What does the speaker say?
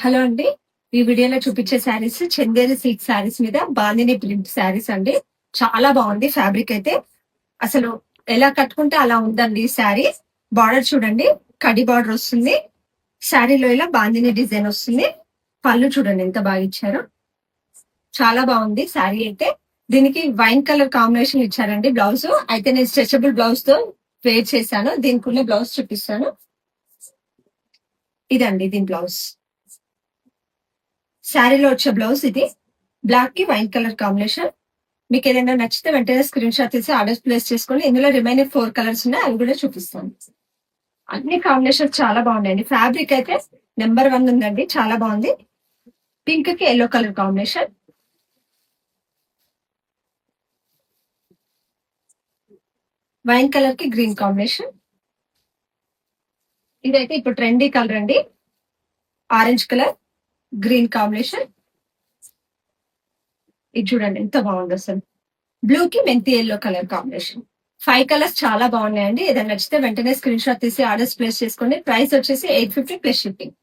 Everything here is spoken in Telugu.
హలో అండి. ఈ వీడియోలో చూపించే శారీస్ చందేరి సిల్క్ శారీస్ మీద బాందిని ప్రింట్ శారీస్ అండి. చాలా బాగుంది ఫ్యాబ్రిక్ అయితే. అసలు ఎలా కట్టుకుంటే అలా ఉందండి ఈ శారీ. బార్డర్ చూడండి, కడి బార్డర్ వస్తుంది. శారీలో ఇలా బాందిని డిజైన్ వస్తుంది. పళ్ళు చూడండి ఎంత బాగా ఇచ్చారో. చాలా బాగుంది శారీ అయితే. దీనికి వైన్ కలర్ కాంబినేషన్ ఇచ్చారండి బ్లౌజ్. అయితే నేను స్ట్రెచబుల్ బ్లౌజ్ తో వేర్ చేశాను. దీనికి ఉన్న బ్లౌజ్ చూపిస్తాను. ఇదండి దీని బ్లౌజ్. శారీలో వచ్చే బ్లౌజ్ ఇది. బ్లాక్ కి వైట్ కలర్ కాంబినేషన్. మీకు ఏదైనా నచ్చితే వెంటనే స్క్రీన్ షాట్ తీసి ఆర్డర్స్ ప్లేస్ చేసుకోండి. ఇందులో రిమైనింగ్ 4 కలర్స్ ఉన్నాయి, అవి కూడా చూపిస్తాను. అన్ని కాంబినేషన్ చాలా బాగున్నాయండి. ఫ్యాబ్రిక్ అయితే నెంబర్ 1 ఉందండి, చాలా బాగుంది. పింక్ కి yellow colour combination, wine colour కి గ్రీన్ కాంబినేషన్. ఇదైతే ఇప్పుడు ట్రెండీ కలర్ అండి, ఆరెంజ్ కలర్ గ్రీన్ కాంబినేషన్. ఇది చూడండి ఎంత బాగుంది అసలు. బ్లూ కి మెంతి ఎల్లో కలర్ కాంబినేషన్. 5 కలర్స్ చాలా బాగున్నాయండి. ఏదైనా నచ్చితే వెంటనే స్క్రీన్ షాట్ తీసి ఆర్డర్స్ ప్లేస్ చేసుకోండి. ప్రైస్ వచ్చేసి 850 ప్లస్ షిప్పింగ్.